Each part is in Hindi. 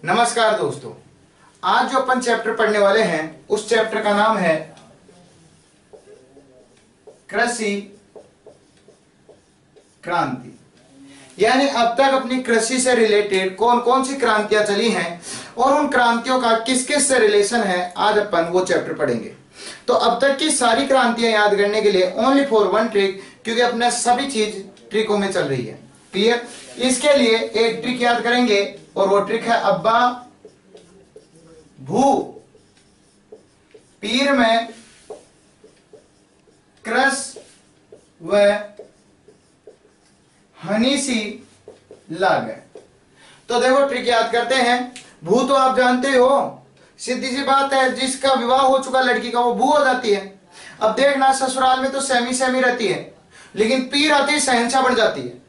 नमस्कार दोस्तों, आज जो अपन चैप्टर पढ़ने वाले हैं उस चैप्टर का नाम है कृषि क्रांति। यानी अब तक अपनी कृषि से रिलेटेड कौन कौन सी क्रांतियां चली हैं और उन क्रांतियों का किस किस से रिलेशन है, आज अपन वो चैप्टर पढ़ेंगे। तो अब तक की सारी क्रांतियां याद करने के लिए ओनली फॉर वन ट्रिक, क्योंकि अपने सभी चीज ट्रिकों में चल रही है। क्लियर? इसके लिए एक ट्रिक याद करेंगे और वो ट्रिक है अब्बा भू पीर में क्रस व हनीसी लाग। तो देखो ट्रिक याद करते हैं। भू तो आप जानते हो, सीधी सी बात है, जिसका विवाह हो चुका लड़की का वो भू हो जाती है। अब देखना ससुराल में तो सेमी सेमी रहती है, लेकिन पीर आती है शहंशाह बन जाती है।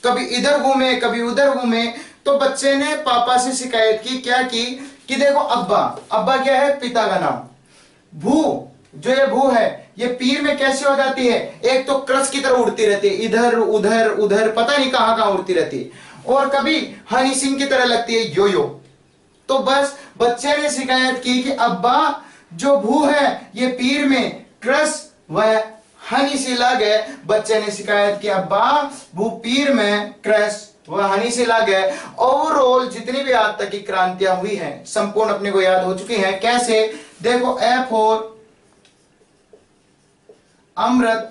कभी इधर घूमे कभी उधर घूमे। तो बच्चे ने पापा से शिकायत की, क्या की कि देखो अब्बा, अब्बा क्या है पिता का नाम, भू जो ये भू है ये पीर में कैसे हो जाती है, एक तो क्रस की तरह उड़ती रहती है, इधर उधर उधर पता नहीं कहां कहां उड़ती रहती है, और कभी हनी सिंह की तरह लगती है यो यो। तो बस बच्चे ने शिकायत की कि अब्बा जो भू है ये पीर में क्रस व हनी सी लाग है। बच्चे ने शिकायत की अब्बा भू पीर में क्रस व हनी सी लाग है। ओवरऑल जितनी भी आज तक की क्रांतियां हुई हैं संपूर्ण अपने को याद हो चुकी हैं। कैसे? देखो ए फॉर अमृत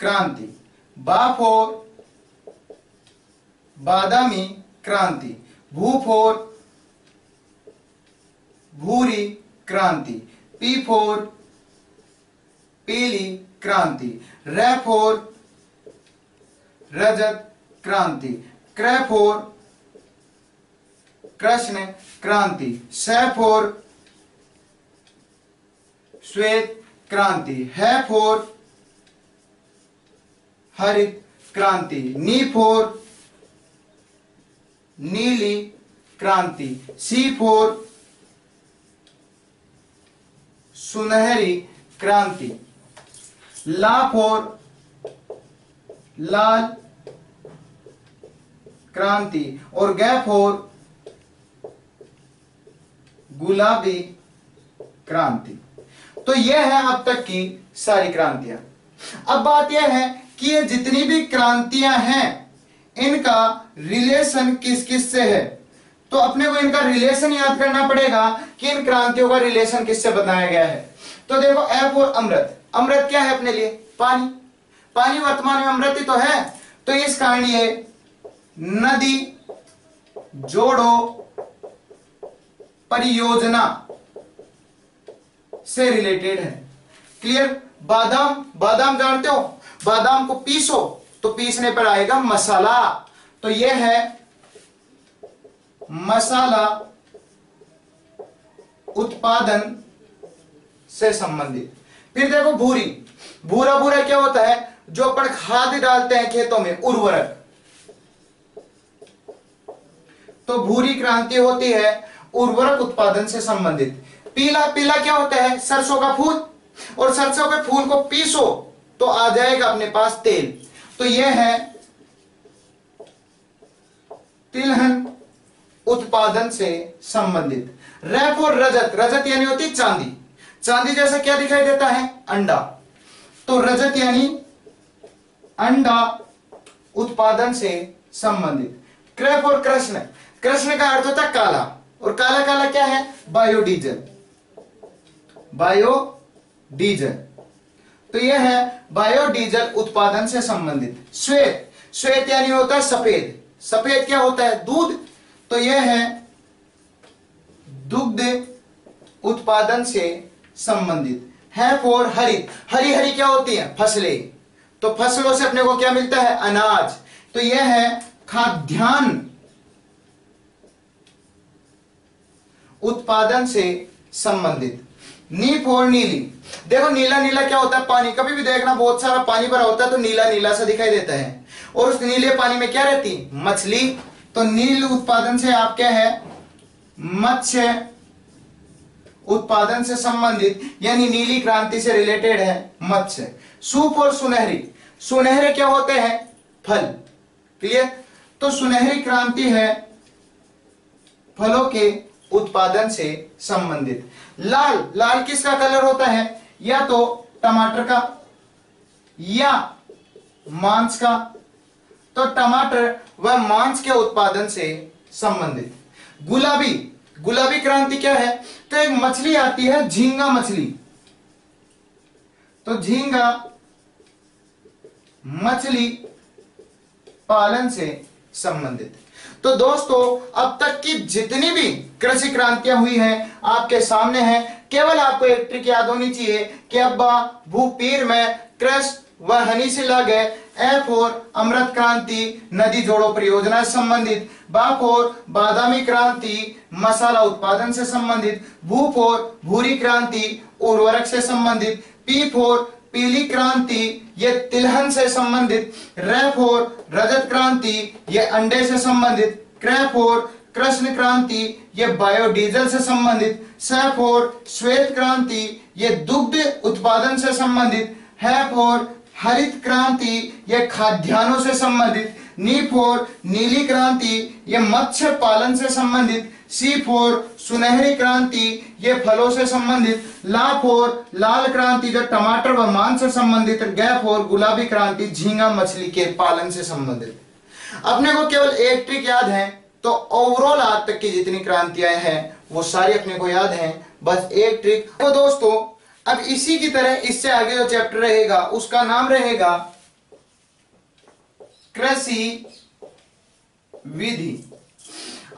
क्रांति, बा फॉर बादामी क्रांति, भू फॉर भूरी क्रांति, पी फॉर पीली क्रांति, रे फॉर रजत क्रांति, क्रय फॉर कृष्ण क्रांति, स फॉर श्वेत क्रांति, है फॉर हरित क्रांति, नी फॉर नीली क्रांति, सी फॉर सुनहरी क्रांति, ला फॉर लाल क्रांति, और ग फॉर गुलाबी क्रांति। तो यह है अब तक की सारी क्रांतियां। अब बात यह है कि ये जितनी भी क्रांतियां हैं इनका रिलेशन किस किस से है। तो अपने को इनका रिलेशन याद करना पड़ेगा कि इन क्रांतियों का रिलेशन किससे बताया गया है। तो देखो एफ और अमृत, अमृत क्या है अपने लिए? पानी। पानी वर्तमान में अमृत ही तो है। तो इस कारण ये नदी जोड़ो परियोजना से रिलेटेड है। क्लियर? बादाम, बादाम जानते हो, बादाम को पीसो तो पीसने पर आएगा मसाला, तो यह है मसाला उत्पादन से संबंधित। फिर देखो भूरी, भूरा भूरा क्या होता है? जो अपन खाद डालते हैं खेतों में, उर्वरक। तो भूरी क्रांति होती है उर्वरक उत्पादन से संबंधित। पीला, पीला क्या होता है? सरसों का फूल, और सरसों के फूल को पीसो तो आ जाएगा अपने पास तेल, तो यह है तिलहन उत्पादन से संबंधित। रैप और रजत, रजत यानी होती चांदी। चांदी जैसा क्या दिखाई देता है? अंडा। तो रजत यानी अंडा उत्पादन से संबंधित। क्रैप और कृष्ण, कृष्ण का अर्थ होता है काला, और काला काला क्या है? Biodiesel, biodiesel. तो यह है बायोडीजल उत्पादन से संबंधित। श्वेत, श्वेत यानी होता है सफेद, सफेद क्या होता है? दूध। तो यह है दुग्ध उत्पादन से संबंधित। है फॉर हरित, हरी हरी क्या होती है? फसलें। तो फसलों से अपने को क्या मिलता है? अनाज। तो यह है खाद्यान्न उत्पादन से संबंधित। नी फॉर नीली, देखो नीला नीला क्या होता है? पानी। कभी भी देखना बहुत सारा पानी भरा होता है तो नीला नीला सा दिखाई देता है, और उस नीले पानी में क्या रहती? मछली। तो नील उत्पादन से आप क्या है? मत्स्य उत्पादन से संबंधित, यानी नीली क्रांति से रिलेटेड है मत्स्य। सूप और सुनहरी, सुनहरे क्या होते हैं? फल। क्लियर? तो सुनहरी क्रांति है फलों के उत्पादन से संबंधित। लाल, लाल किसका कलर होता है? या तो टमाटर का या मांस का। तो टमाटर व मांस के उत्पादन से संबंधित। गुलाबी, गुलाबी क्रांति क्या है? तो एक मछली आती है झींगा मछली, तो झींगा मछली पालन से संबंधित। तो दोस्तों अब तक की जितनी भी कृषि क्रांतियां हुई हैं आपके सामने हैं। केवल आपको एक ट्रिक याद होनी चाहिए कि अब्बा भूपीर में कृषि व हनी से लगे, ए फॉर अमृत क्रांति नदी जोड़ो परियोजना से संबंधित, बा फॉर बादामी क्रांति मसाला उत्पादन से संबंधित, भू फॉर भूरी क्रांति उर्वरक से संबंधित, पी फॉर पीली क्रांति ये तिलहन से संबंधित, रे फॉर रजत क्रांति ये अंडे से संबंधित, क्रे फॉर कृष्ण क्रांति ये बायोडीजल से संबंधित, स फॉर श्वेत क्रांति ये दुग्ध उत्पादन से संबंधित, है फॉर हरित क्रांति ये खाद्यान्नों से संबंधित, नी फॉर नीली क्रांति ये मत्स्य पालन से संबंधित, सी फॉर सुनहरी क्रांति ये फलों से संबंधित, ला फॉर लाल क्रांति जो टमाटर व मांस से संबंधित, गे फॉर गुलाबी क्रांति झींगा मछली के पालन से संबंधित। अपने को केवल एक ट्रिक याद है, तो ओवरऑल आज तक की जितनी क्रांतियां हैं वो सारी अपने को याद हैं, बस एक ट्रिक। तो दोस्तों अब इसी की तरह इससे आगे जो चैप्टर रहेगा उसका नाम रहेगा कृषि विधि।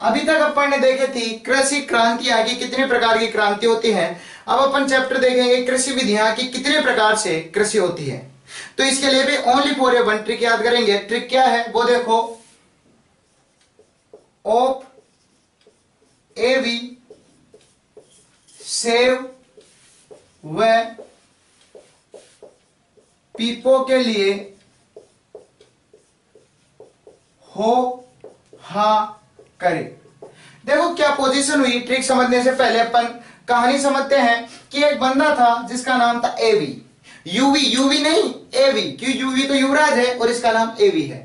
अभी तक अपन ने देखे थी कृषि क्रांति आगे कितने प्रकार की क्रांति होती है। अब अपन चैप्टर देखेंगे कृषि विधियां की कितने प्रकार से कृषि होती है। तो इसके लिए भी only for a one trick याद करेंगे। ट्रिक क्या है वो देखो, ओप, एवी, सेव व पीपो के लिए हो हा करे। देखो क्या पोजीशन हुई। ट्रिक समझने से पहले अपन कहानी समझते हैं कि एक बंदा था जिसका नाम था एवी। यूवी, यूवी नहीं एवी, क्यों यूवी तो युवराज है और इसका नाम एवी है।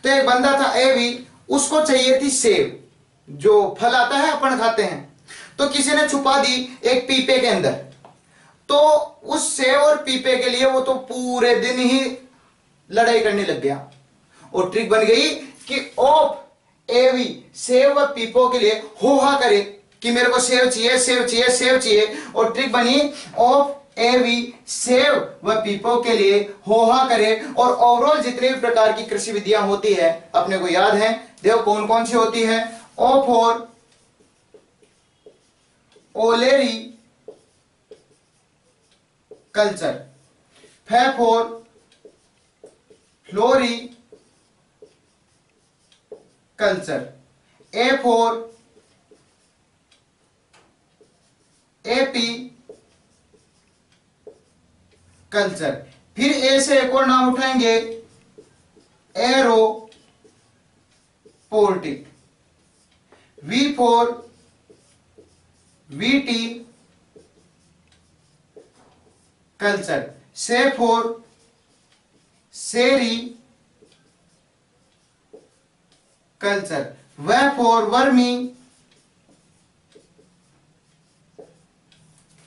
तो एक बंदा था एवी, उसको चाहिए थी सेव, जो फल आता है अपन खाते हैं। तो किसी ने छुपा दी एक पीपे के अंदर। तो उस सेव और पीपे के लिए वो तो पूरे दिन ही लड़ाई करने लग गया और ट्रिक बन गई कि ओप एवी सेव व पीपो के लिए हो हा करे कि मेरे को सेव चाहिए, सेव चाहिए, सेव चाहिए। और ट्रिक बनी ओप एवी सेव व पीपो के लिए हो हा करे। और ओवरऑल जितने भी प्रकार की कृषि विधियां होती है अपने को याद है। देखो कौन कौन सी होती है। ओ फॉर ओलेरी कल्चर, फे for floriculture, A for apiculture. फिर ए से एक और नाम उठाएंगे एरो पोल्टिक, वी फॉर वीटी कल्चर, से फॉर सेरी कल्चर, व for vermi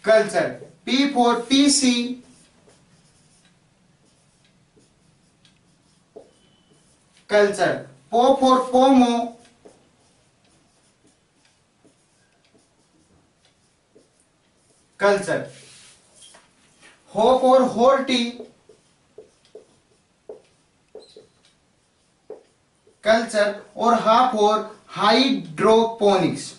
culture, P for pisciculture, पो फॉर पोमो कल्चर, हो फॉर होर्टी कल्चर और हा फॉर हाइड्रोपोनिक्स।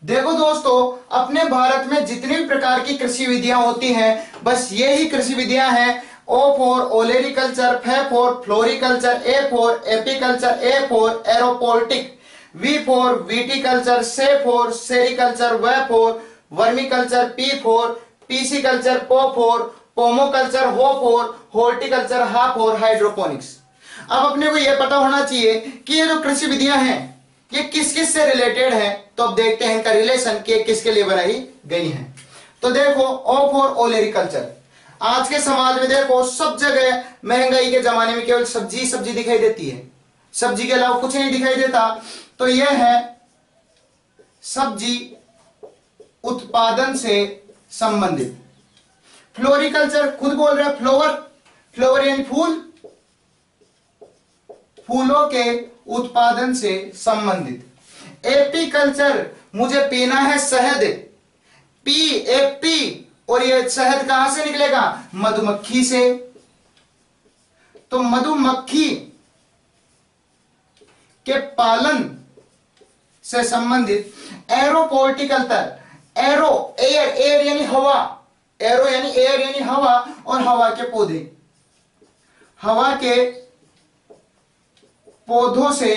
देखो दोस्तों अपने भारत में जितनी भी प्रकार की कृषि विधियां होती हैं बस यही कृषि विधियां हैं। ओ फॉर ओलेरिकल्चर, फे for floriculture, A for apiculture, A for एरोपोल्टिक, वी फॉर वीटिकल्चर, से फॉर सेरिकल्चर, व for vermiculture, P for pisciculture, पो फॉर पोमोकल्चर, हो फॉर हॉर्टिकल्चर, हा फॉर हाइड्रोपोनिक्स। अब अपने को यह पता होना चाहिए कि ये जो कृषि विधियां हैं ये किस किस से रिलेटेड है। तो अब देखते हैं इनका रिलेशन कि किसके लिए बनाई गई है। तो देखो ओ फॉर ओलेरिकल्चर। आज के समाज में देखो सब जगह महंगाई के जमाने में केवल सब्जी सब्जी दिखाई देती है, सब्जी के अलावा कुछ नहीं दिखाई देता। तो यह है सब्जी उत्पादन से संबंधित। फ्लोरिकल्चर खुद बोल रहा है, फ्लोवर, फ्लोवर यानी फूल, फूलों के उत्पादन से संबंधित। एपीकल्चर, मुझे पीना है शहद, पी, एपी, और ये शहद कहां से निकलेगा? मधुमक्खी से। तो मधुमक्खी के पालन से संबंधित। एरोपोर्टिकल्चर, एरो एयर, एयर यानी हवा, एरो यानी एयर यानी हवा, और हवा के पौधे, हवा के पौधों से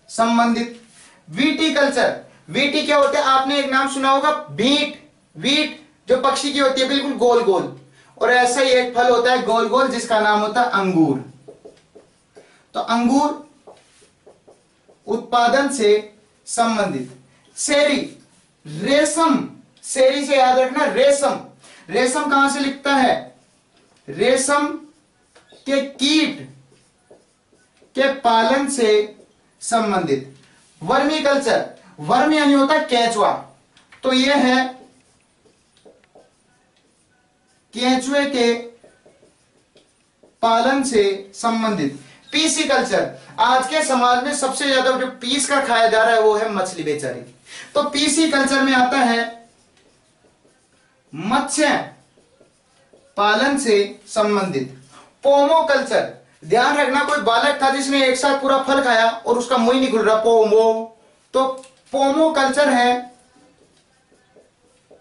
संबंधित। वीटिकल्चर, वीटी क्या होता है? आपने एक नाम सुना होगा, बीट, वीट जो पक्षी की होती है बिल्कुल गोल गोल, और ऐसा ही एक फल होता है गोल गोल जिसका नाम होता है अंगूर। तो अंगूर उत्पादन से संबंधित। सेरी, रेशम, सेरी से याद रखना रेशम, रेशम कहां से लिखता है? रेशम के कीट के पालन से संबंधित। वर्मी कल्चर, वर्म यानी होता है केंचुआ, तो यह है केंचुए के पालन से संबंधित। पीसी कल्चर, आज के समाज में सबसे ज्यादा जो पीस का खाया जा रहा है वो है मछली बेचारी, तो पीसी कल्चर में आता है मत्स्य पालन से संबंधित। पोमो कल्चर, ध्यान रखना कोई बालक था जिसने एक साथ पूरा फल खाया और उसका मुंह नहीं खुल रहा, पोमो, तो पोमो कल्चर है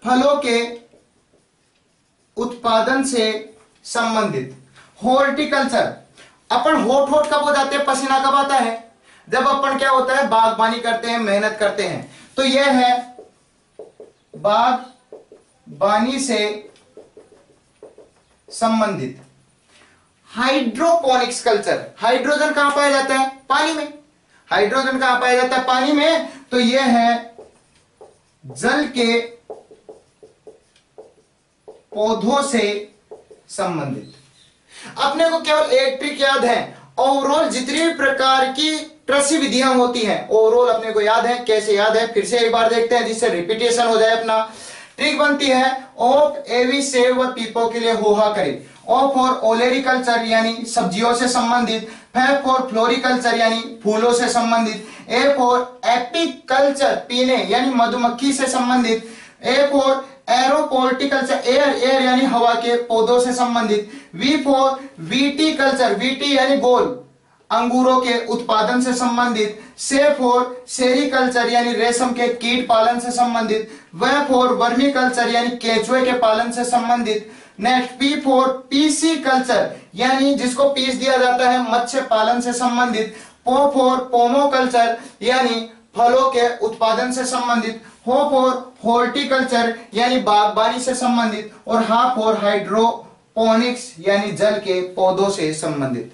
फलों के उत्पादन से संबंधित। हॉर्टिकल्चर, अपन होठ होठ कब हो जाते हैं, पसीना कब आता है? जब अपन क्या होता है बागबानी करते हैं, मेहनत करते हैं, तो यह है बागबानी से संबंधित। हाइड्रोपोनिक्स कल्चर, हाइड्रोजन कहां पाया जाता है? पानी में। हाइड्रोजन कहां पाया जाता है? पानी में, तो यह है जल के पौधों से संबंधित। अपने को केवल एक ट्रिक याद है, ओवरऑल जितनी भी प्रकार की कृषि विधियां होती हैं ओवरऑल अपने को याद है। कैसे याद है फिर से एक बार देखते हैं जिससे रिपीटेशन हो जाए। अपना ट्रिक बनती है ओप एवी सेव व पीपो के लिए होहा करे। ओ फॉर ओलेरिकल्चर यानी सब्जियों से संबंधित। फ फॉर फ्लोरिकल्चर यानी फूलों से संबंधित। ए फॉर एपीकल्चर पीने यानी मधुमक्खी से संबंधित। ए फॉर एरोपोर्टिकल्चर एयर, एयर यानी हवा के पौधों से संबंधित। वी फॉर वीटिकल्चर, वीटी यानी गोल अंगूरों के उत्पादन से संबंधित। से फॉर सेरिकल्चर यानी रेशम के कीट पालन से संबंधित। व फॉर वर्मीकल्चर यानी केंचुए के पालन से संबंधित। Next P for PC culture यानी जिसको पीस दिया जाता है मत्स्य पालन से संबंधित। पो फॉर पोमोकल्चर यानी फलों के उत्पादन से संबंधित। हो फॉर हॉर्टिकल्चर यानी बागबानी से संबंधित। और हा फॉर हाइड्रोपोनिक्स यानी जल के पौधों से संबंधित।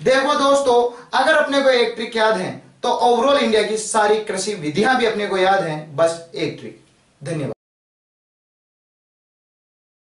देखो दोस्तों, अगर अपने को एक ट्रिक याद है तो ओवरऑल इंडिया की सारी कृषि विधियां भी अपने को याद हैं, बस एक ट्रिक। धन्यवाद।